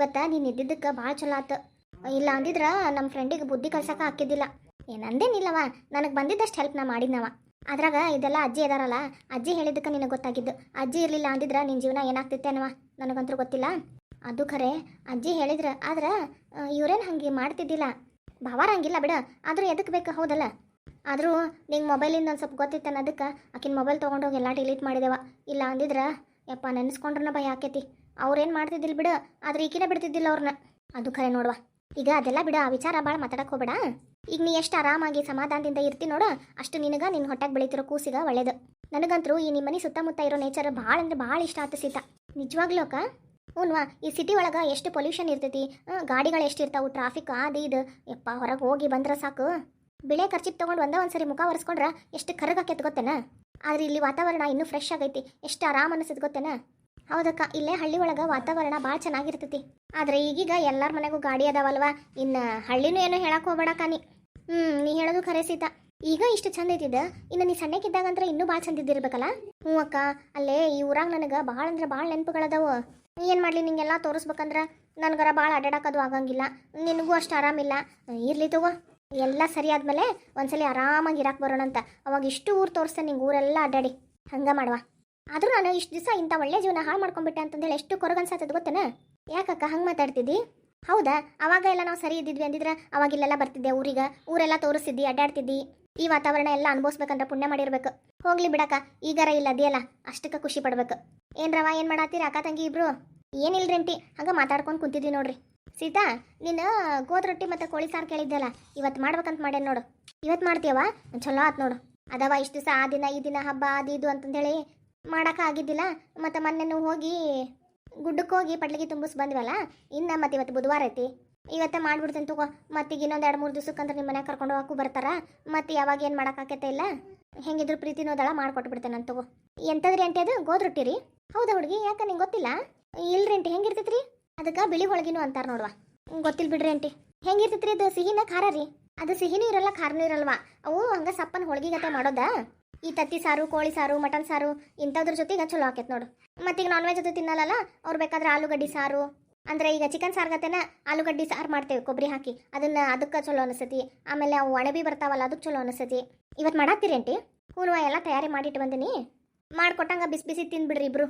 ಇವತ್ತ ನೀನು ಇದ್ದಿದ್ದಕ್ಕೆ ಭಾಳ ಚಲೋ ಆತು. ಇಲ್ಲ ಅಂದಿದ್ರೆ ನಮ್ಮ ಫ್ರೆಂಡಿಗೆ ಬುದ್ಧಿ ಕಲ್ಸಕ್ಕೆ ಹಾಕಿದ್ದಿಲ್ಲ. ಏನಂದೇನಿಲ್ಲವ, ನನಗೆ ಬಂದಿದ್ದಷ್ಟು ಹೆಲ್ಪ್ ನಾ ಮಾಡಿದ್ನವ. ಅದ್ರಾಗ ಇದೆಲ್ಲ ಅಜ್ಜಿ ಇದಾರಲ್ಲ, ಅಜ್ಜಿ ಹೇಳಿದ್ದಕ್ಕೆ ನಿನಗೆ ಗೊತ್ತಾಗಿದ್ದು. ಅಜ್ಜಿ ಇರಲಿಲ್ಲ ಅಂದಿದ್ರೆ ನಿನ್ನ ಜೀವನ ಏನಾಗ್ತಿತ್ತೇನವ ನನಗಂತೂ ಗೊತ್ತಿಲ್ಲ. ಅದು ಖರೆ ಅಜ್ಜಿ ಹೇಳಿದ್ರೆ, ಆದ್ರೆ ಇವ್ರೇನು ಹಂಗೆ ಮಾಡ್ತಿದ್ದಿಲ್ಲ. ಭಾವಾರ ಹಂಗಿಲ್ಲ ಬಿಡ, ಆದರೂ ಎದಕ್ಕೆ ಬೇಕು ಹೌದಲ್ಲ. ಆದರೂ ನಿಂಗೆ ಮೊಬೈಲಿಂದ ಒಂದು ಸ್ವಲ್ಪ ಗೊತ್ತಿತ್ತಾನ, ಅದಕ್ಕೆ ಆಕಿನ ಮೊಬೈಲ್ ತೊಗೊಂಡೋಗಿ ಎಲ್ಲ ಡಿಲೀಟ್ ಮಾಡಿದೆವ. ಇಲ್ಲ ಅಂದಿದ್ರೆ ಯಪ್ಪ ನೆನೆಸ್ಕೊಂಡ್ರನ ಭಯ ಆಕೈತಿ. ಅವ್ರೇನು ಮಾಡ್ತಿದ್ದಿಲ್ಲ ಬಿಡು, ಆದ್ರೆ ಈಕಿನ ಬಿಡ್ತಿದ್ದಿಲ್ಲ ಅವ್ರನ್ನ. ಅದು ಖರೆ ನೋಡುವ. ಈಗ ಅದೆಲ್ಲ ಬಿಡ, ಆ ವಿಚಾರ ಭಾಳ ಮಾತಾಡಕ್ಕೆ ಹೋಗ್ಬೇಡ. ಈಗ ನೀ ಎಷ್ಟು ಆರಾಮಾಗಿ ಸಮಾಧಾನದಿಂದ ಇರ್ತಿ ನೋಡು, ಅಷ್ಟು ನಿನಗೆ ನಿನ್ನ ಹೊಟ್ಟೆಗೆ ಬೆಳೀತಿರೋ ಕೂಸಿಗೆ ಒಳ್ಳೇದು. ನನಗಂತರೂ ಈ ನಿಮ್ಮ ಮನೆ ಸುತ್ತಮುತ್ತ ಇರೋ ನೇಚರ್ ಭಾಳ ಅಂದ್ರೆ ಭಾಳ ಇಷ್ಟ ಆತ ಸೀತಾ, ನಿಜವಾಗ್ಲೂ ಅಕ್ಕ. ಹ್ಞೂನ್ವಾ, ಈ ಸಿಟಿ ಒಳಗೆ ಎಷ್ಟು ಪೊಲ್ಯೂಷನ್ ಇರ್ತೈತಿ, ಗಾಡಿಗಳು ಎಷ್ಟು ಇರ್ತಾವೆ, ಟ್ರಾಫಿಕ್ ಅದು ಇದು. ಯಪ್ಪ ಹೊರಗೆ ಹೋಗಿ ಬಂದ್ರೆ ಸಾಕು. ಬಿಳೆ ಖರ್ಚಿಗೆ ತೊಗೊಂಡು ಒಂದ್ಸರಿ ಮುಖ ಒರೆಸ್ಕೊಂಡ್ರೆ ಎಷ್ಟು ಕರಗಾಕೈತೆ ಗೊತ್ತೇನ. ಆದ್ರೆ ಇಲ್ಲಿ ವಾತಾವರಣ ಇನ್ನೂ ಫ್ರೆಶ್ ಆಗೈತಿ, ಎಷ್ಟು ಆರಾಮ್ ಅನಿಸ್ತದೆ ಗೊತ್ತೇನ. ಹೌದಕ್ಕ, ಇಲ್ಲೇ ಹಳ್ಳಿ ಒಳಗೆ ವಾತಾವರಣ ಭಾಳ ಚೆನ್ನಾಗಿರ್ತೈತಿ. ಆದರೆ ಈಗೀಗ ಎಲ್ಲರ ಮನೆಗೂ ಗಾಡಿ ಅದಾವಲ್ವ, ಇನ್ನು ಹಳ್ಳಿನೂ ಏನೋ ಹೇಳಕ್ಕೆ ಹೋಗ್ಬೇಡಕ್ಕ ನೀ. ನೀ ಹೇಳೋದು ಖರೆ ಸೀತಾ. ಈಗ ಇಷ್ಟು ಚಂದ ಐತಿದ, ಇನ್ನು ನೀ ಸಣ್ಣಕ್ಕಿದ್ದಾಗಂದ್ರೆ ಇನ್ನೂ ಭಾಳ ಚಂದ ಇದ್ದಿರ್ಬೇಕಲ್ಲ. ಹ್ಞೂ ಅಕ್ಕ, ಅಲ್ಲೇ ಈ ಊರಾಗ ನನಗೆ ಭಾಳ ಅಂದ್ರೆ ಭಾಳ ನೆನಪುಗಳದಾವು. ಏನು ಮಾಡಲಿ, ನಿಂಗೆಲ್ಲ ತೋರಿಸ್ಬೇಕಂದ್ರೆ ನನಗರ ಭಾಳ ಅಡ್ಡಾಡೋದು ಆಗಂಗಿಲ್ಲ, ನಿನಗೂ ಅಷ್ಟು ಆರಾಮಿಲ್ಲ. ಇರ್ಲಿ ತಗೋ, ಎಲ್ಲ ಸರಿ ಆದ್ಮೇಲೆ ಒಂದ್ಸಲಿ ಆರಾಮಾಗಿ ಇರಾಕ್ ಬರೋಣಂತ. ಅವಾಗ ಇಷ್ಟು ಊರು ತೋರಿಸ್ತೇನೆ ನಿಂಗೆ, ಊರೆಲ್ಲ ಅಡ್ಡಾಡಿ ಹಂಗೆ ಮಾಡುವ. ಆದರೂ ನಾನು ಇಷ್ಟು ದಿವಸ ಇಂಥ ಒಳ್ಳೆ ಜೀವನ ಹಾಳು ಮಾಡ್ಕೊಂಡ್ಬಿಟ್ಟೆ ಅಂತಂದೇಳಿ ಎಷ್ಟು ಕೊರಗನ್ಸತ್ತದ ಗೊತ್ತೇನ. ಯಾಕಕ್ಕ ಹಂಗೆ ಮಾತಾಡ್ತಿದ್ದಿ? ಹೌದಾ, ಅವಾಗ ಎಲ್ಲ ನಾವು ಸರಿ ಇದ್ದಿದ್ವಿ ಅಂದಿದ್ರೆ ಅವಾಗ ಇಲ್ಲೆಲ್ಲ ಬರ್ತಿದ್ದೆ ಊರಿಗೆ, ಊರೆಲ್ಲ ತೋರಿಸ್ತಿದ್ದಿ, ಅಡ್ಡಾಡ್ತಿದ್ದಿ. ಈ ವಾತಾವರಣ ಎಲ್ಲ ಅನುಭವಿಸ್ಬೇಕಂದ್ರೆ ಪುಣ್ಯ ಮಾಡಿರ್ಬೇಕು. ಹೋಗ್ಲಿ ಬಿಡಕ್ಕ, ಈಗಾರ ಇಲ್ಲ ಅದಿಯಲ್ಲ, ಅಷ್ಟಕ್ಕೆ ಖುಷಿ ಪಡ್ಬೇಕು. ಏನ್ರವ, ಏನು ಮಾಡತ್ತೀರ ಅಕ್ಕ ತಂಗಿ ಇಬ್ರು? ಏನಿಲ್ರಂಟಿ, ಹಂಗೆ ಮಾತಾಡ್ಕೊಂಡು ಕುಂತಿದ್ವಿ ನೋಡ್ರಿ. ಸೀತಾ, ನೀನು ಗೋಧಿ ರೊಟ್ಟಿ ಮತ್ತು ಕೋಳಿ ಸಾರು ಕೇಳಿದ್ದಲ್ಲ, ಇವತ್ತು ಮಾಡ್ಬೇಕಂತ ಮಾಡೇನು ನೋಡು. ಇವತ್ತು ಮಾಡ್ತೀಯವ? ಚಲೋ ಆತು ನೋಡು. ಅದವ ಇಷ್ಟು ದಿವಸ ಆ ದಿನ ಈ ದಿನ ಹಬ್ಬ ಅದು ಇದು ಅಂತಂದೇಳಿ ಮಾಡೋಕೆ ಆಗಿದ್ದಿಲ್ಲ. ಮತ್ತು ಮೊನ್ನೆ ಹೋಗಿ ಗುಡ್ಡಕ್ಕೆ ಹೋಗಿ ಪಡ್ಲಿಗೆ ತುಂಬಿಸಿ ಬಂದ್ವಲ್ಲ, ಇನ್ನು ಮತ್ತೆ ಇವತ್ತು ಬುಧವಾರ ಐತಿ. ಇವತ್ತೇ ಮಾಡ್ಬಿಡ್ತೇನೆ ತಗೋ. ಮತ್ತೀಗ ಇನ್ನೊಂದು 2-3 ದಿವಸಕ್ಕಂದ್ರೆ ನಿಮ್ಮ ಮನೆಗೆ ಕರ್ಕೊಂಡು ಹೋಗಕ್ಕೂ ಬರ್ತಾರ. ಮತ್ತು ಯಾವಾಗ ಏನು ಮಾಡೋಕ್ಕಾಗತ್ತೆ ಇಲ್ಲ, ಹೆಂಗಿದ್ರು ಪ್ರೀತಿ ನೋದಳ ಮಾಡ್ಕೊಟ್ಟು ಬಿಡ್ತೇನೆ ನಾನು ತಗೋ. ಎಂಥದ್ರಿ ಅಂಟಿ ಅದು? ಗೋಧಿ ರೊಟ್ಟಿ ರೀ? ಹೌದಾ ಹುಡುಗಿ, ಯಾಕೆ ನಿಂಗೆ ಗೊತ್ತಿಲ್ಲ? ಇಲ್ರಿ ಅಂಟಿ, ಹೆಂಗಿರ್ತೈತ್ರಿ ಅದಕ್ಕೆ? ಬಿಳಿ ಹೋಳಿಗೆನೂ ಅಂತಾರೆ ನೋಡುವ. ಗೊತ್ತಿಲ್ಲ ಬಿಡ್ರಿ ಅಂಟಿ. ಹೆಂಗಿರ್ತೈತ್ರಿ ಅದು? ಸಿಹಿನ ಖಾರ ರೀ? ಅದು ಸಿಹಿನೂ ಇರಲ್ಲ ಖಾರನೂ ಇರಲ್ವಾ, ಅವು ಹಂಗೆ ಸಪ್ಪನ ಹೋಳಿಗೆ ಗತೆ ಮಾಡೋದಾ. ಈ ತತ್ತಿ ಸಾರು, ಕೋಳಿ ಸಾರು, ಮಟನ್ ಸಾರು ಇಂಥದ್ರ ಜೊತೆಗೆ ಚಲೋ ಆಕೈತೆ ನೋಡು. ಮತ್ತೀಗ ನಾನ್ ವೆಜ್ ಅದು ತಿನ್ನಲ್ಲ, ಅವ್ರು ಬೇಕಾದ್ರೆ ಆಲೂಗಡ್ಡಿ ಸಾರು, ಅಂದರೆ ಈಗ ಚಿಕನ್ ಸಾರ್ಗತೆನ ಆಲೂಗಡ್ಡಿ ಸಾರು ಮಾಡ್ತೇವೆ ಕೊಬ್ಬರಿ ಹಾಕಿ, ಅದಕ್ಕೆ ಚಲೋ ಅನಿಸ್ತತಿ. ಆಮೇಲೆ ಅವು ಒಣಬಿ ಬರ್ತಾವಲ್ಲ, ಅದಕ್ಕೆ ಚಲೋ ಅನಿಸ್ತತಿ. ಇವತ್ತು ಮಾಡಾಕ್ತೀರಿ ಅಂಟಿ? ಹೂನು, ಎಲ್ಲ ತಯಾರಿ ಮಾಡಿಟ್ಟು ಬಂದಿನಿ. ಮಾಡ್ಕೊಟ್ಟಂಗೆ ಬಿಸಿ ಬಿಸಿ ತಿಂದ್ಬಿಡ್ರಿ ಇಬ್ರು.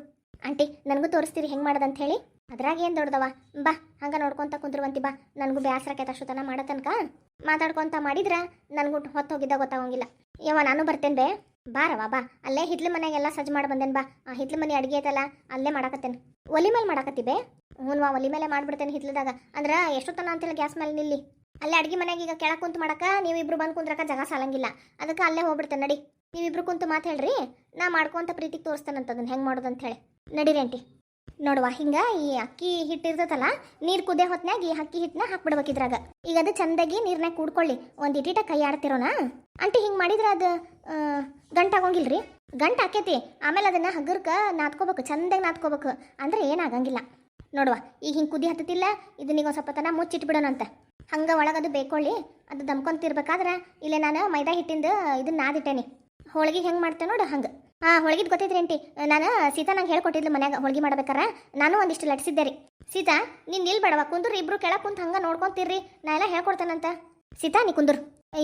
ಆಂಟಿ ನನಗೂ ತೋರಿಸ್ತೀರಿ ಹೆಂಗೆ ಮಾಡೋದಂತ ಹೇಳಿ? ಅದ್ರಾಗ ಏನು ದೊಡ್ಡದವ, ಬಾ ಹಂಗೆ ನೋಡ್ಕೊತ ಕುಂದ್ರುವಂತಿ ಬಾ. ನನಗೂ ಬೇಸರಕ್ಕೆ ಅಷ್ಟೊತ್ತನ ಮಾಡೋ ತನಕ ಮಾತಾಡ್ಕೊತ ಮಾಡಿದ್ರೆ ನನಗೂ ಹೊತ್ತು ಹೋಗಿದ್ದ ಗೊತ್ತಾಗಂಗಿಲ್ಲ. ಯವ್ವ ನಾನು ಬರ್ತೇನೆ ಬೇ, ಬಾರವ ಬಾ. ಅಲ್ಲೇ ಹಿತ್ಲು ಮನೆಗೆಲ್ಲ ಸಜ್ಜು ಮಾಡಿ ಬಂದೇನು ಬಾ. ಆ ಹಿತ್ಲು ಮನೆ ಅಡುಗೆ ಐತಲ್ಲ, ಅಲ್ಲೇ ಮಾಡಾಕತ್ತೇನೆ. ಒಲಿ ಮೇಲೆ ಮಾಡಾಕತ್ತಿ ಬೇ? ಹ್ಞೂ ಒಲಿ ಮೇಲೆ ಮಾಡ್ಬಿಡ್ತೇನೆ ಹಿತ್ಲದಾಗ. ಅಂದ್ರೆ ಎಷ್ಟೊತ್ತನ ಅಂತಿಲ್ಲ ಗ್ಯಾಸ್ ಮೇಲೆ ನಿಲ್ಲಿ. ಅಲ್ಲೇ ಅಡುಗೆ ಮನೆಗೆ ಈಗ ಕೆಳಗೆ ಕುಂತು ಮಾಡಕ್ಕೆ ನೀವಿಬ್ರು ಬಂದು ಕುಂದ್ರಕ ಜಾಗ ಸಾಲಂಗಿಲ್ಲ, ಅದಕ್ಕೆ ಅಲ್ಲೇ ಹೋಗ್ಬಿಡ್ತೇನೆ. ನಡಿ, ನೀವಿಬ್ರು ಕುಂತು ಮಾತು ಹೇಳ್ರಿ, ನಾ ಮಾಡ್ಕೊಂತ ಪ್ರೀತಿಗೆ ತೋರಿಸ್ತೇನಂತ ಅದನ್ನು ಹೆಂಗೆ ಮಾಡೋದಂತ ಹೇಳಿ. ನಡೀರಿ ಆಂಟಿ. ನೋಡುವ, ಹಿಂಗೆ ಈ ಅಕ್ಕಿ ಹಿಟ್ಟು ಇರ್ತೈತಲ್ಲ, ನೀರು ಕುದೇ ಹೊತ್ನಾಗ ಈ ಅಕ್ಕಿ ಹಿಟ್ಟನ್ನ ಹಾಕ್ಬಿಡ್ಬೇಕಿದ್ರಾಗ. ಈಗ ಅದು ಚಂದಾಗಿ ನೀರ್ನಾಗ ಕೂಡ್ಕೊಳ್ಳಿ, ಒಂದು ಇಟೀಟ ಕೈ ಆಡ್ತಿರೋಣ ಅಂಟಿ. ಹಿಂಗೆ ಮಾಡಿದ್ರೆ ಅದು ಗಂಟಾಗೋಂಗಿಲ್ರಿ? ಗಂಟು ಹಾಕೈತಿ, ಆಮೇಲೆ ಅದನ್ನು ಹಗ್ಗರ್ಕ ನಾದ್ಕೋಬೇಕು, ಚಂದಾಗಿ ನಾದ್ಕೋಬೇಕು, ಅಂದ್ರೆ ಏನಾಗಂಗಿಲ್ಲ. ನೋಡುವ, ಈಗ ಹಿಂಗೆ ಕುದಿ ಹತ್ತತಿಲ್ಲ, ಇದನ್ನೀಗ ಒಂದು ಸ್ವಲ್ಪ ತನ ಮುಚ್ಚಿಟ್ಬಿಡೋಣಂತ. ಹಂಗೆ ಒಳಗದು ಬೇಕೊಳ್ಳಿ, ಅದು ದಮ್ಕೊಂತಿರ್ಬೇಕಾದ್ರೆ ಇಲ್ಲೇ ನಾನು ಮೈದಾ ಹಿಟ್ಟಿಂದ ಇದನ್ನ ನಾದಿಟ್ಟೇನಿ. ಹೋಳಿಗೆ ಹೆಂಗೆ ಮಾಡ್ತೇನೆ ನೋಡು ಹಂಗೆ. ಹೋಳಿಗೆದು ಗೊತ್ತೈತ್ರಿ ಅಂಟಿ, ನಾನು ಸೀತಾ ನಂಗೆ ಹೇಳ್ಕೊಟ್ಟಿದ್ಲು ಮನ್ಯಾಗ ಹೋಳಿಗೆ ಮಾಡ್ಬೇಕಾರ. ನಾನು ಒಂದಿಷ್ಟು ಲಟ್ಸಿದ್ದೆ ರೀ. ಸೀತಾ ನೀನು ನಿಲ್ಬೇಡವ, ಕುಂದ್ರು ಇಬ್ರು ಕೆಳಗೆ ಕುಂತು ಹಂಗೆ ನೋಡ್ಕೊಂತೀರ್ರಿ, ನಾ ಎಲ್ಲ ಹೇಳ್ಕೊಡ್ತೇನಂತ. ಸೀತಾ ನೀ ಕುಂದ್ರು.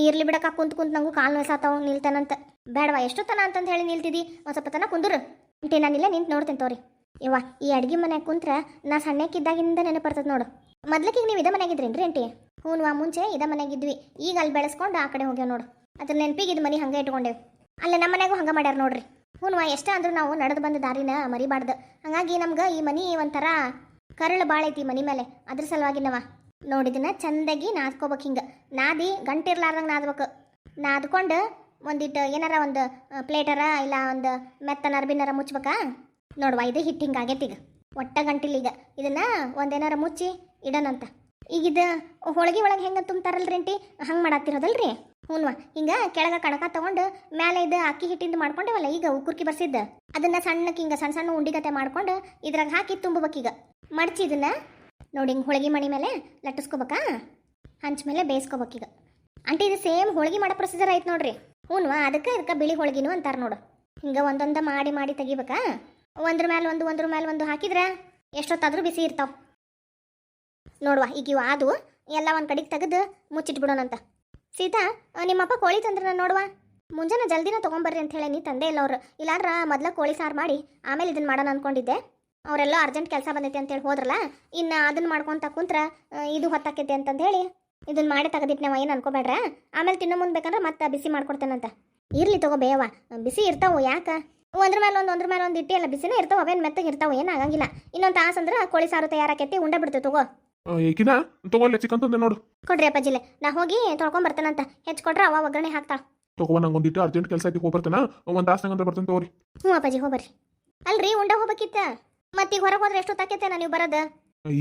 ಇರ್ಲಿ ಬಿಡಕ್ಕ, ಕುಂತು ನಂಗೂ ಕಾಲು ನೋಯ್ಸಾತಾವ, ನಿಲ್ತಾನಂತ. ಬೇಡವಾ, ಎಷ್ಟೊತ್ತನ ಅಂತಂದು ಹೇಳಿ ನಿಲ್ತಿದ್ದಿ, ಒಂದು ಸ್ವಲ್ಪ ತನ ಕುಂದ್ರು ಅಂಟಿ. ನಾನಿಲ್ಲ ನಿಂತು ನೋಡ್ತೇನೆ ತೋರಿ. ಯವ್ವ, ಈ ಅಡ್ಗೆ ಮನ್ಯಾಗ ಕುಂತ್ರೆ ನಾ ಸಣ್ಣಕ್ಕಿದ್ದಾಗಿಂದ ನೆನಪು ಬರ್ತದೆ ನೋಡು. ಮೊದ್ಲಕ್ಕೀಗ ನೀವು ಇದ ಮನೆಯಾಗಿದ್ರೇನ್ರಿ ಅಂಟಿ? ಹ್ಞೂ ಮುಂಚೆ ಇದ ಮನೆಯಾಗಿದ್ವಿ, ಈಗ ಅಲ್ಲಿ ಬೆಳೆಸ್ಕೊಂಡು ಆ ಕಡೆ ಹೋಗ್ಯಾವ ನೋಡು. ಅದ್ರ ನೆನಪಿಗೆ ಇದು ಮನೆ ಹಂಗೆ ಇಟ್ಕೊಂಡೇವು. ಅಲ್ಲೇ ನಮ್ಮ ಮನೆಯಾಗೂ ಹಂಗೆ ಮಾಡ್ಯಾರ ನೋಡ್ರಿ. ಹ್ಞೂ ಎಷ್ಟ ಅಂದ್ರೂ ನಾವು ನಡೆದು ಬಂದ ದಾರಿನ ಮರಿಬಾರ್ದು. ಹಾಗಾಗಿ ನಮ್ಗೆ ಈ ಮನೆ ಒಂಥರ ಕರಳು ಭಾಳ ಐತಿ ಮನೆ ಮೇಲೆ, ಅದ್ರ ಸಲುವಾಗಿ ನೋಡಿದನ್ನ ಚಂದಾಗಿ ನಾದ್ಕೋಬೇಕು. ಹಿಂಗೆ ನಾದಿ ಗಂಟಿರ್ಲಾರ್ದಂಗೆ ನಾದ್ಬೇಕು. ನಾದ್ಕೊಂಡು ಒಂದಿಟ್ಟು ಏನಾರ ಒಂದು ಪ್ಲೇಟರ ಇಲ್ಲ ಒಂದು ಮೆತ್ತನ ಅರ್ಬಿನಾರ ಮುಚ್ಬೇಕಾ. ನೋಡುವ, ಇದು ಹಿಟ್ಟು ಹಿಂಗೆ ಆಗೈತಿ. ಈಗ ಒಟ್ಟ ಗಂಟಿಲ್ಲ. ಈಗ ಇದನ್ನು ಒಂದೇನಾರ ಮುಚ್ಚಿ ಇಡೋಣಂತ. ಈಗಿದು ಹೋಳಿಗೆ ಒಳಗೆ ಹೆಂಗೆ ತುಂಬ್ತಾರಲ್ರಿ ಅಂಟಿ, ಹಂಗೆ ಮಾಡಾಕ್ತಿರೋದಲ್ರಿ? ಹ್ಞೂ, ಹಿಂಗೆ ಕೆಳಗೆ ಕಣಕ ತೊಗೊಂಡು ಮೇಲೆ ಇದು ಅಕ್ಕಿ ಹಿಟ್ಟಿಂದ ಮಾಡ್ಕೊಂಡೇವಲ್ಲ, ಈಗ ಉಕ್ಕುರ್ಕಿ ಬರ್ಸಿದ್ದು ಅದನ್ನು ಸಣ್ಣಕ್ಕೆ ಹಿಂಗೆ ಸಣ್ಣ ಸಣ್ಣ ಉಂಡಿಗತೆ ಮಾಡ್ಕೊಂಡು ಇದ್ರಾಗ ಹಾಕಿ ತುಂಬಬೇಕೀಗ. ಮಡ್ಚಿ ಇದನ್ನು ನೋಡಿ ಹಿಂಗೆ ಹೋಳಿಗೆ ಮಣಿ ಮೇಲೆ ಲಟ್ಟಿಸ್ಕೋಬೇಕಾ, ಹಂಚ ಮೇಲೆ ಬೇಯಿಸ್ಕೋಬೇಕೀಗ. ಅಂಟಿ ಇದು ಸೇಮ್ ಹೋಳಿಗೆ ಮಾಡೋ ಪ್ರೊಸೀಜರ್ ಐತೆ ನೋಡ್ರಿ. ಹ್ಞೂ, ಅದಕ್ಕೆ ಬಿಳಿ ಹೋಳಿಗೆನೂ ಅಂತಾರೆ ನೋಡು. ಹಿಂಗೆ ಒಂದೊಂದು ಮಾಡಿ ತೆಗಿಬೇಕಾ. ಒಂದ್ರ ಮೇಲೆ ಒಂದು ಹಾಕಿದ್ರೆ ಎಷ್ಟೊತ್ತಾದರೂ ಬಿಸಿ ಇರ್ತಾವೆ. ನೋಡುವ ಈಗ ಇವು ಆದು ಎಲ್ಲ ಒಂದು ಕಡೆಗೆ ತೆಗೆದು ಮುಚ್ಚಿಟ್ಬಿಡೋಣಂತ. ಸೀತಾ, ನಿಮ್ಮಪ್ಪ ಕೋಳಿ ತಂದ್ರೆ ನೋಡುವ. ಮುಂಜಾನೆ ಜಲ್ದಿನ ತೊಗೊಂಬರ್ರಿ ಅಂತ ಹೇಳಿ ನೀ ತಂದೆ ಇಲ್ಲ ಅವ್ರು. ಇಲ್ಲಾಂದ್ರೆ ಮೊದಲ ಕೋಳಿ ಸಾರು ಮಾಡಿ ಆಮೇಲೆ ಇದನ್ನು ಮಾಡೋಣ ಅಂದ್ಕೊಂಡಿದ್ದೆ. ಅವರೆಲ್ಲ ಅರ್ಜೆಂಟ್ ಕೆಲಸ ಬಂದೈತೆ ಅಂತೇಳಿ ಹೋದ್ರಲ್ಲ, ಇನ್ನು ಅದನ್ನು ಮಾಡ್ಕೊತ ಕುಂತ್ರ ಇದು ಹೊತ್ತಾಕೈತೆ ಅಂತಂದು ಹೇಳಿ ಇದನ್ನು ಮಾಡಿ ತೆಗೆದಿಟ್ಟು ನಾವು ಏನು ಅನ್ಕೋಬೇಡ್ರ. ಆಮೇಲೆ ತಿನ್ನೋ ಮುಂದೆ ಬೇಕಂದ್ರೆ ಮತ್ತೆ ಬಿಸಿ ಮಾಡ್ಕೊಡ್ತೇನಂತ. ಇರ್ಲಿ ತಗೋ ಬೇವ, ಬಿಸಿ ಇರ್ತಾವೆ. ಯಾಕೆ ಒಂದ್ರ ಮೇಲೆ ಒಂದು ಇಟ್ಟಿ ಎಲ್ಲ ಬಿಸಿನೇ ಇರ್ತಾವೆ. ಅವೇನು ಮೆತ್ತಗೆ ಇರ್ತಾವೆ, ಏನು ಆಗಂಗಿಲ್ಲ. ಇನ್ನೊಂದು ತಾಸು ಅಂದ್ರೆ ಕೋಳಿ ಸಾರು ತಯಾರಾಕೈತಿ, ಉಂಡೆ ಬಿಡ್ತೇವೆ. ತಗೋ ಏಕಿನ ತಗೋಲ್ಲ ಚಿಕನ್ ತಂದೆ ನೋಡು. ಕೊಡ್ರಿ ಅಪ್ಪಾಜಿಲೆ, ನಾ ಹೋಗಿ ತೊಳ್ಕೊಂಬರ್ತೇನಂತ. ಹೆಚ್ಚು ಕೊಟ್ರೆ ಅವ ಒಗ್ಗರಣೆ ಹಾಕ್ತಾಳ. ತಗೋ ನಂಗೊಂದಿಟ್ಟು ಅರ್ಜೆಂಟ್ ಕೆಲಸ ಐತಿ, ಹೋಗ್ಬರ್ತೇನೆ. ಒಂದು ತಾಸ್ನಾಗಂತ ಬರ್ತೇನೆ ತಗೋರಿ. ಹ್ಞೂ ಅಪ್ಪಾಜಿ ಹೋಗ್ಬರ್ರಿ. ಅಲ್ರಿ ಉಂಡೆ ಹೋಗ್ಬೇಕಿತ್ತ, ಮತ್ತೀಗ ಹೊರಗೆ ಹೋದ್ರೆ ಎಷ್ಟು ತಾಕೈತೆ ನೀವು ಬರೋದು?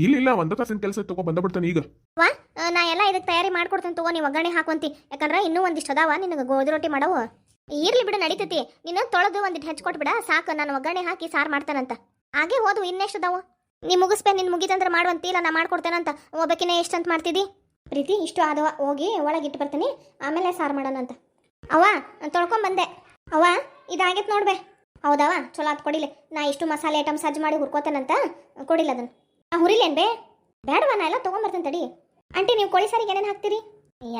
ಇಲ್ಲ ಒಂದು ತಾಸಿನ ಕೆಲಸ ತಗೋ ಬಂದ್ಬಿಡ್ತೇನೆ ಈಗ. ವಾ, ನಾ ಎಲ್ಲ ಇದಕ್ಕೆ ತಯಾರಿ ಮಾಡ್ಕೊಡ್ತೇನೆ ತಗೋ. ನೀವು ಒಗ್ಗರಣೆ ಹಾಕೊಂತಿ, ಯಾಕಂದ್ರೆ ಇನ್ನೂ ಒಂದಿಷ್ಟು ಅದಾವ ನಿನಗೆ ಗೋಧಿ ರೊಟ್ಟಿ ಮಾಡವು. ಇರ್ಲಿ ಬಿಡು, ನಡೀತೈತಿ. ನೀನು ತೊಳೆದು ಒಂದಿಟ್ಟು ಹೆಚ್ಚು ಕೊಟ್ಬಿಡ ಸಾಕು. ನಾನು ಒಗ್ಗರಣೆ ಹಾಕಿ ಸಾರು ಮಾಡ್ತೇನಂತ. ಹಾಗೆ ಹೋದು ಇನ್ನೆಷ್ಟು ಅದಾವು ನೀ ಮುಗಿಸ್ಬೇ. ನಿನ್ನ ಮುಗಿತಂದ್ರೆ ಮಾಡುವಂತಿಲ್ಲ, ನಾ ಮಾಡ್ಕೊಡ್ತೇನಂತ. ಒಬ್ಬಕಿನೇ ಎಷ್ಟಂತ ಮಾಡ್ತಿದ್ದಿ ಪ್ರೀತಿ? ಇಷ್ಟು ಆದವ, ಹೋಗಿ ಒಳಗೆ ಇಟ್ಟು ಬರ್ತೀನಿ, ಆಮೇಲೆ ಸಾರು ಮಾಡೋಣಂತ. ಅವ್ವ ತೊಳ್ಕೊಂಬಂದೆ. ಅವ್ವ ಇದಾಗೈತೆ ನೋಡ್ಬೇ. ಹೌದವ, ಚಲೋ ಆತ್ ಕೊಡಿಲೆ. ನಾ ಇಷ್ಟು ಮಸಾಲೆ ಐಟಮ್ ಸಜ್ಜು ಮಾಡಿ ಹುರ್ಕೋತೇನಂತ. ಕೊಡಿಲ್ಲ ಅದನ್ನು. ಹುರಿಲೇನು ಬೇ? ಬೇಡವಾ, ನಾ ಎಲ್ಲ ತೊಗೊಂಬರ್ತೇನೆ ತಡಿ. ಆಂಟಿ, ನೀವು ಕೋಳಿ ಸಾರಿಗೆ ಏನೇನು ಹಾಕ್ತೀರಿ?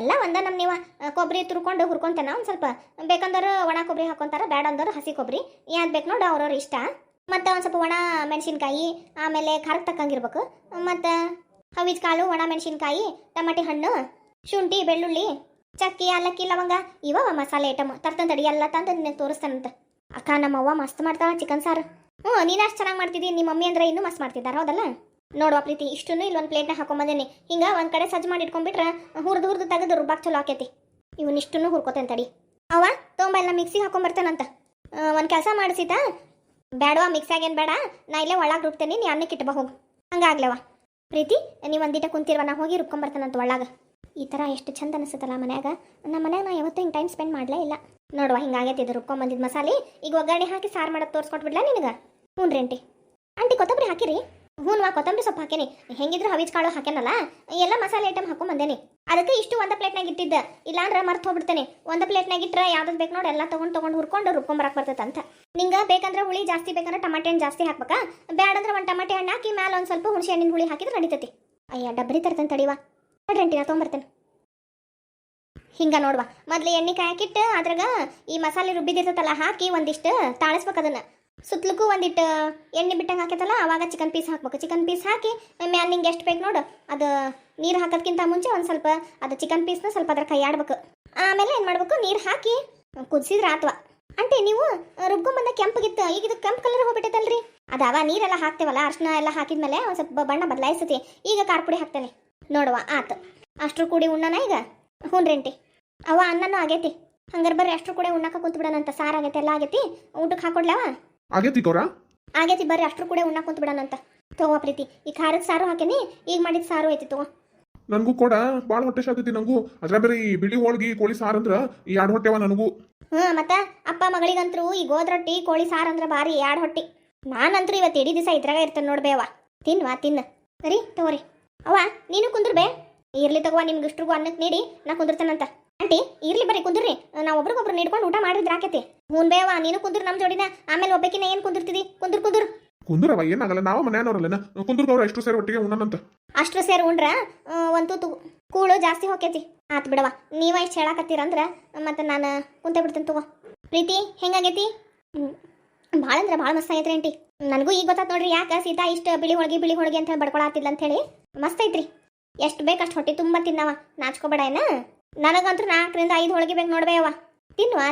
ಎಲ್ಲ ಒಂದ ನಮ್ಮ ನೀವು ಕೊಬ್ಬರಿ ತುರ್ಕೊಂಡು ಹುರ್ಕೊಂತೇನೆ. ಒಂದು ಸ್ವಲ್ಪ ಬೇಕಂದ್ರೆ ಒಣ ಕೊಬ್ಬರಿ ಹಾಕೊಂತಾರ, ಬೇಡ ಅಂದ್ರೆ ಹಸಿ ಕೊಬ್ಬರಿ. ಯಾವ್ದು ಬೇಕು ನೋಡಿ ಅವ್ರವ್ರ ಇಷ್ಟ. ಮತ್ತು ಒಂದು ಸ್ವಲ್ಪ ಒಣ ಮೆಣಸಿನ್ಕಾಯಿ, ಆಮೇಲೆ ಖಾರಕ್ಕೆ ತಕ್ಕಂಗಿರ್ಬೇಕು. ಮತ್ತು ಹವಿಜ್ ಕಾಳು, ಒಣ ಮೆಣಸಿನ್ಕಾಯಿ, ಟಮಾಟಿ ಹಣ್ಣು, ಶುಂಠಿ, ಬೆಳ್ಳುಳ್ಳಿ, ಚಕ್ಕಿ, ಅವಲಕ್ಕಿ, ಲವಂಗ, ಇವ ಮಸಾಲೆ ಐಟಮ್ ತರ್ತಂತ ತಡಿ. ಎಲ್ಲ ತಂದು ನಿನಗೆ ತೋರಿಸ್ತಾನಂತ. ಅಕ್ಕ, ನಮ್ಮವ್ವ ಮಸ್ತ್ ಮಾಡ್ತಾಳ ಚಿಕನ್ ಸಾರು. ಹ್ಞೂ, ನೀನು ಅಷ್ಟು ಚೆನ್ನಾಗಿ ಮಾಡ್ತಿದ್ದಿ. ನಿಮ್ಮ ಮಮ್ಮಿ ಅಂದ್ರೆ ಇನ್ನೂ ಮಸ್ತ್ ಮಾಡ್ತಿದ್ದಾರೆ, ಹೌದಲ್ಲ? ನೋಡುವ ಪ್ರೀತಿ, ಇಷ್ಟನ್ನು ಇಲ್ಲೊಂದು ಪ್ಲೇಟ್ನ ಹಾಕೊಂಬಂದೇನಿ. ಹಿಂಗೆ ಒಂದು ಕಡೆ ಸಜ್ಜು ಮಾಡಿ ಇಟ್ಕೊಂಡ್ಬಿಟ್ರೆ ಹುರಿದು ತೆಗೆದು ರುಬ್ಬಾಕ್ ಚಲೋ ಆಕೈತಿ. ಇವನ್ನಿಷ್ಟನ್ನು ಹುರ್ಕೋತೇನೆ ತಡಿ. ಅವ ತೊಗೊಂಬ, ಎಲ್ಲ ಮಿಕ್ಸಿಗೆ ಹಾಕೊಂಬರ್ತೇನಂತ. ಒಂದು ಕೆಲಸ ಮಾಡಿಸಿತಾ, ಬೇಡವಾ ಮಿಕ್ಸಾಗೇನು ಬೇಡ, ನಾ ಇಲ್ಲೇ ಒಳಗೆ ರುಬ್ತೇನೆ, ನೀ ಅನ್ನಕ್ಕೆ ಇಟ್ಟು ಬಾ ಹೋಗು. ಹಂಗಾಗ್ಲೇವ ಪ್ರೀತಿ, ನೀವು ಒಂದಿಟ ಕುಂತಿರ್ವ, ನಾ ಹೋಗಿ ರುಬ್ಕೊಂಬರ್ತೇನಂತ ಒಳಗೆ. ಈ ಥರ ಎಷ್ಟು ಚಂದ ಅನಿಸುತ್ತಲ್ಲ ಮನ್ಯಾಗ. ನಮ್ಮ ಮನ್ಯಾಗ ನಾ ಯಾವತ್ತೂ ಹಿಂಗೆ ಟೈಮ್ ಸ್ಪೆಂಡ್ ಮಾಡಲೇ ಇಲ್ಲ. ನೋಡುವ, ಹಿಂಗಾಗೈತಿ ಇದು ರುಬ್ಕೊಂಬಂದಿದ್ದು ಮಸಾಲೆ. ಈಗ ಒಗ್ಗರಣೆ ಹಾಕಿ ಸಾರು ಮಾಡೋದು ತೋರಿಸ್ಕೊಟ್ಬಿಡ್ಲಾ ನಿನಗೆ? ಹ್ಞೂ ರೀ ಆಂಟಿ ಕೊತ್ತಂಬರಿ ಹಾಕಿರಿ? ಹ್ಞೂ, ಕೊತ್ತಂಬರಿ ಸೊಪ್ಪು ಹಾಕೇನಿ. ಹೆಂಗಿದ್ರು ಹವಿಜ್ ಕಾಳು ಹಾಕ್ಯಾನಲ್ಲ, ಎಲ್ಲ ಮಸಾಲೆ ಐಟಮ್ ಹಾಕೊಂಬಂದೇನಿ. ಅದಕ್ಕೆ ಇಷ್ಟು ಒಂದು ಪ್ಲೇಟ್ನಾಗ ಇಟ್ಟಿದ್ದೆ, ಇಲ್ಲಾಂದ್ರೆ ಮರ್ತು ಹೋಗ್ಬಿಡ್ತೇನೆ. ಒಂದು ಪ್ಲೇಟ್ನಾಗ ಇಟ್ಟರೆ ಯಾವ್ದು ಬೇಕು ನೋಡಿ ಎಲ್ಲ ತೊಗೊಂಡು ಹುರ್ಕೊಂಡು ರುಬ್ಕೊಂಬರಕ್ಕೆ ಬರ್ತೈತೆ ಅಂತ. ನಿಂಗೆ ಬೇಕಂದ್ರೆ ಹುಳಿ ಜಾಸ್ತಿ ಬೇಕಂದ್ರೆ ಟಮಾಟೆ ಹಣ್ಣು ಜಾಸ್ತಿ ಹಾಕ್ಬೇಕಾ? ಬೇಡಂದ್ರೆ ಒಂದು ಟಮಾಟೆ ಹಣ್ಣು ಹಾಕಿ ಮೇಲೆ ಒಂದು ಸ್ವಲ್ಪ ಹುಣಸೆ ಹಣ್ಣಿನ ಹುಳಿ ಹಾಕಿದ್ರೆ ನಡೀತೈತಿ. ಅಯ್ಯ, ಡಬ್ಬರಿ ತರ್ತೇನೆ ತಡಿವಾ. ನೋಡ್ರಿ ಆಂಟಿ, ನಾ ತೊಗೊಂಬರ್ತೇನೆ. ಹಿಂಗೆ ನೋಡುವ, ಮೊದಲು ಎಣ್ಣೆ ಕಾಯಕ್ಕಿಟ್ಟು ಅದ್ರಾಗ ಈ ಮಸಾಲೆ ರುಬ್ಬಿದಿರ್ತೈತಲ್ಲ ಹಾಕಿ ಒಂದಿಷ್ಟು ತಾಳಿಸ್ಬೇಕು. ಅದನ್ನು ಸುತ್ತಲಕ್ಕೂ ಒಂದಿಟ್ಟು ಎಣ್ಣೆ ಬಿಟ್ಟಂಗೆ ಹಾಕೈತಲ್ಲ, ಆವಾಗ ಚಿಕನ್ ಪೀಸ್ ಹಾಕ್ಬೇಕು. ಚಿಕನ್ ಪೀಸ್ ಹಾಕಿ ಮ್ಯಾಲೆ ನಿಂಗೆ ಎಷ್ಟು ಬೇಕು ನೋಡು, ಅದು ನೀರು ಹಾಕೋದ್ಕಿಂತ ಮುಂಚೆ ಒಂದು ಸ್ವಲ್ಪ ಅದು ಚಿಕನ್ ಪೀಸ್ನ ಸ್ವಲ್ಪ ಅದ್ರ ಕೈ ಆಡ್ಬೇಕು. ಆಮೇಲೆ ಏನು ಮಾಡ್ಬೇಕು, ನೀರು ಹಾಕಿ ಕುದಿಸಿದ್ರೆ ಆತ್ವ. ಆಂಟಿ, ನೀವು ರುಬ್ಕೊಂಬಂದ ಕೆಂಪಗಿತ್ತು, ಈಗ ಇದು ಕೆಂಪು ಕಲರ್ ಹೋಗ್ಬಿಟ್ಟೈತಲ್ರಿ? ಅದಾವ ನೀರೆಲ್ಲ ಹಾಕ್ತೇವಲ್ಲ, ಅರ್ಶಿನ ಎಲ್ಲ ಹಾಕಿದ್ಮೇಲೆ ಒಂದು ಸ್ವಲ್ಪ ಬಣ್ಣ ಬದಲಾಯಿಸ್ತೈತಿ. ಈಗ ಖಾರ ಪುಡಿ ಹಾಕ್ತೇನೆ ನೋಡುವ. ಆತು, ಅಷ್ಟ್ರು ಕೂಡಿ ಉಣ್ಣನ ಈಗ. ಹ್ಞೂ ರೀ ಅವ ಅನ್ನನೂ ಆಗೈತಿ. ಹಂಗಾರೆ ಬರ್ರಿ ಅಷ್ಟ್ರು ಕೂಡ ಉಣ್ಣಾಕ ಕುಂತು ಬಿಡೋಣಂತ. ಸಾರು ಆಗೈತಿ, ಎಲ್ಲ ಆಗೈತಿ. ಊಟಕ್ಕೆ ಹಾಕೊಡ್ಲವ? ಆಗೈತಿ ಗೌರ, ಆಗೈತಿ. ಬರ್ರಿ ಅಷ್ಟ್ರು ಕೂಡ ಉಣ್ಣಾಕ ಕುಂತು ಬಿಡೋಣಂತ. ತಗೋ ಪ್ರೀತಿ, ಈ ಖಾರದ ಸಾರು ಹಾಕೇನಿ, ಈಗ ಮಾಡಿದ ಸಾರು ಐತಿ. ತಗೋ. ನನಗೂ ಕೂಡ ಭಾಳ ಹೊಟ್ಟೆ ಶಾತೈತಿ. ನನಗೂ ಅದ್ರ ಬೇರೆ ಈ ಬಿಳಿ ಹೋಳ್ಗಿ ಕೋಳಿ ಸಾರು ಅಂದ್ರೆ ಈ 2 ಹೊಟ್ಟೆವ ನನಗೂ. ಹ್ಞೂ, ಮತ್ತೆ ಅಪ್ಪ ಮಗಳಿಗಂತರೂ ಈ ಗೋಧಿ ರೊಟ್ಟಿ ಕೋಳಿ ಸಾರು ಅಂದ್ರೆ ಭಾರಿ 2 ಹೊಟ್ಟಿ. ನಾನಂತರೂ ಇವತ್ತು ಇಡೀ ದಿವಸ ಇದ್ರಾಗ ಇರ್ತೇನೆ ನೋಡ್ಬೇವ. ತಿನ್ನು ಸರಿ ತಗೋರಿ. ಅವ್ವ ನೀನು ಕುಂದ್ರಬೇ. ಇರ್ಲಿ ತಗೋ, ನಿಮ್ಗೆ ಇಷ್ಟ್ರಿಗೂ ಅನ್ನಕ್ಕೆ ನೀಡಿ ನಾ ಕುಂದಿರ್ತೇನಂತ. ಆಂಟಿ ಇರ್ಲಿ ಬರ್ರಿ ಕುಂದ್ರಿ, ನಾವು ಒಬ್ರಿಗೊಬ್ರು ನೀಡ್ಕೊಂಡು ಊಟ ಮಾಡಿದ್ರೆ ಆಕೈತಿ. ಹ್ಞೂ ಬೇವ, ನೀನು ಕುಂದ್ರು ನಮ್ಮ ಜೋಡಿನ. ಆಮೇಲೆ ಒಬ್ಬಕಿನ ಏನು ಕುಂದಿರ್ತಿದಿ? ಕುಂದ್ರವ, ಏನಾಗಲ್ಲ, ನಾವು ಮನೆಯವ್ರಲ್ಲ. ಕುಂದ್ರ ಗೌರ ಎಷ್ಟು ಸೇರಿ ಒಟ್ಟಿಗೆ ಉಣ್ಣನಂತ. ಅಷ್ಟು ಸೇರಿ ಉಂಡ್ರ ಒಂದು ತೂತು ಕೂಳು ಜಾಸ್ತಿ ಹೋಕೈತಿ. ಆತ್ ಬಿಡವ, ನೀವ ಇಷ್ಟು ಹೇಳಾಕತ್ತೀರಂದ್ರೆ ಮತ್ತೆ ನಾನು ಕುಂತೆ ಬಿಡ್ತೇನೆ. ತಗೋ ಪ್ರೀತಿ, ಹೆಂಗಾಗೈತಿ? ಭಾಳ ಅಂದ್ರೆ ಭಾಳ ಮಸ್ತ್ ಆಗೈತ್ರಿ ಆಂಟಿ. ನನಗೂ ಈಗ ಗೊತ್ತಾತ್ ನೋಡ್ರಿ ಯಾಕೆ ಸೀತಾ ಇಷ್ಟು ಬಿಳಿ ಹೋಳಿಗೆ ಅಂತ ಹೇಳಿ ಬಡ್ಕೊಳತ್ತಿಲ್ಲ ಅಂತ ಹೇಳಿ. ಮಸ್ತ್ ಐತ್ರಿ. ಎಷ್ಟು ಬೇಕು ಅಷ್ಟು ಹೊಟ್ಟೆ ತುಂಬ ತಿನ್ನವ, ನಾಚ್ಕೋಬೇಡ ಏನ. ನನಗಂತೂ 4 ರಿಂದ 5 ಹೋಳಿಗೆ ಬೇಕು ನೋಡ್ಬೇವ.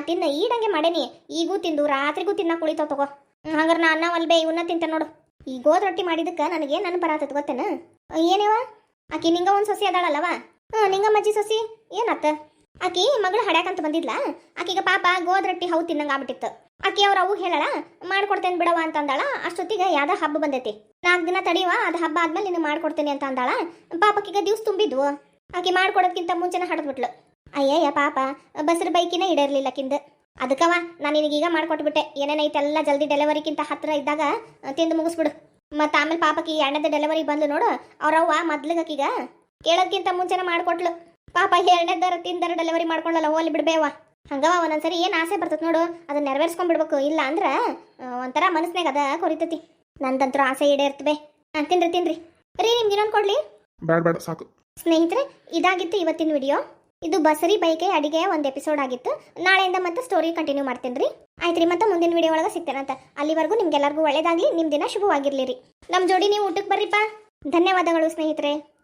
ತಿನ್ನ ಈಡಂಗೆ ಮಾಡೇನಿ. ಈಗೂ ತಿಂದು ರಾತ್ರಿಗೂ ತಿನ್ನಕ್ಕೆ ಉಳಿತಾವ. ತಗೋ. ಹಂಗಾರೆ ನಾ ಅನ್ನ ಅಲ್ಬೇ ಇವನ್ನ ತಿಂತೆ ನೋಡು. ಈ ಗೋಧಿ ರೊಟ್ಟಿ ಮಾಡಿದಕ್ಕೆ ನನಗೆ ನನ್ನ ಬರತ್ತದ ಗೊತ್ತೇನ? ಏನೇವ ಆಕಿ ನಿಂಗ ಒಂದು ಸೊಸಿ ಅದಾಳಲ್ಲವ? ನಿಂಗ ಮಜ್ಜಿ ಸೊಸಿ ಏನತ್ತ? ಆಕಿ ಮಗಳು ಹಡ್ಯಾಕಂತ ಬಂದಿದ್ಲ. ಆಕಿಗೆ ಪಾಪ ಗೋಧಿ ರೊಟ್ಟಿ ಹೌದು ತಿನ್ನಂಗೆ ಆಗ್ಬಿಟ್ಟಿತ್ತು. ಆಕಿ ಅವ್ರ ಅವು ಹೇಳಲ್ಲ, ಮಾಡ್ಕೊಡ್ತೇನೆ ಬಿಡವ ಅಂತ ಅಂದಾಳ. ಅಷ್ಟೊತ್ತಿಗೆ ಯಾವ್ದೋ ಹಬ್ಬ ಬಂದೈತಿ. 4 ದಿನ ತಡೀವ, ಅದು ಹಬ್ಬ ಆದ್ಮೇಲೆ ನಿನಗೆ ಮಾಡ್ಕೊಡ್ತೇನೆ ಅಂತ ಅಂದಾಳ. ಪಾಪಕ್ಕಿಗ ದಿವ್ಸ ತುಂಬಿದ್ವು. ಆಕಿ ಮಾಡ್ಕೊಡೋದ್ಕಿಂತ ಮುಂಚೆನ ಹಡದ್ಬಿಟ್ಲು. ಅಯ್ಯಯ್ಯ ಪಾಪ, ಬಸ್ರ ಬೈಕಿನ ಇಡರ್ಲಿಲ್ಲ ಆಕಿಂದ. ಅದಕ್ಕವ ನಾನು ನಿನಗೀಗ ಮಾಡ್ಕೊಟ್ಬಿಟ್ಟೆ. ಏನೇನೈತೆ ಎಲ್ಲ ಜಲ್ದಿ ಡೆಲಿವರಿಗಿಂತ ಹತ್ರ ಇದ್ದಾಗ ತಿಂದು ಮುಗಿಸ್ಬಿಡು. ಮತ್ತು ಆಮೇಲೆ ಪಾಪಕ್ಕೆ 2ನೇ ಡೆಲಿವರಿ ಬಂದು ನೋಡು, ಅವ್ರವ್ವ ಮೊದ್ಲಿಗೀಗ ಕೇಳೋದ್ಕಿಂತ ಮುಂಚೆನ ಮಾಡ್ಕೊಟ್ಲು. ಪಾಪ 2ನೇದಾರ ತಿಂದಾರ ಡೆಲಿವರಿ ಮಾಡ್ಕೊಳ್ಳಲ್ಲ, ಹೋಲಿ ಬಿಡ್ಬೇವ. ಹಂಗವ ಒಂದೊಂದ್ಸರಿ ಏನು ಆಸೆ ಬರ್ತದೆ ನೋಡು, ಅದನ್ನ ನೆರವೇರ್ಸ್ಕೊಂಡ್ಬಿಡ್ಬೇಕು. ಇಲ್ಲ ಅಂದ್ರೆ ಒಂಥರ ಮನಸ್ನಾಗ ಅದ ಕೊರಿತೈತಿ. ನಂದಂತರೂ ಆಸೆ ಈಡೇರ್ತವೆ. ತಿನ್ರಿ ರೀ. ನಿಮ್ಗೆ ಇನ್ನೊಂದು ಕೊಡ್ಲಿ? ಬ್ಯಾಡ ಬ್ಯಾಡ ಸಾಕು. ಸ್ನೇಹಿತರೆ, ಇದಾಗಿತ್ತು ಇವತ್ತಿನ ವಿಡಿಯೋ. ಇದು ಬಸರಿ ಬೈಕೆ ಅಡಿಗೆಯ ಒಂದು ಎಪಿಸೋಡ್ ಆಗಿತ್ತು. ನಾಳೆಯಿಂದ ಮತ್ತೆ ಸ್ಟೋರಿ ಕಂಟಿನ್ಯೂ ಮಾಡ್ತೀನಿ ರೀ. ಆಯ್ತು ರೀ, ಮತ್ತೆ ಮುಂದಿನ ವಿಡಿಯೋ ಒಳಗೆ ಸಿಗ್ತೇನಂತ. ಅಲ್ಲಿವರೆಗೂ ನಿಮ್ಗೆಲ್ಲರಿಗೂ ಒಳ್ಳೇದಾಗಲಿ, ನಿಮ್ಮ ದಿನ ಶುಭವಾಗಿರ್ಲಿ ರೀ. ನಮ್ಮ ಜೋಡಿ ನೀವು ಊಟಕ್ಕೆ ಬರ್ರಿಪ್ಪ. ಧನ್ಯವಾದಗಳು ಸ್ನೇಹಿತರೆ.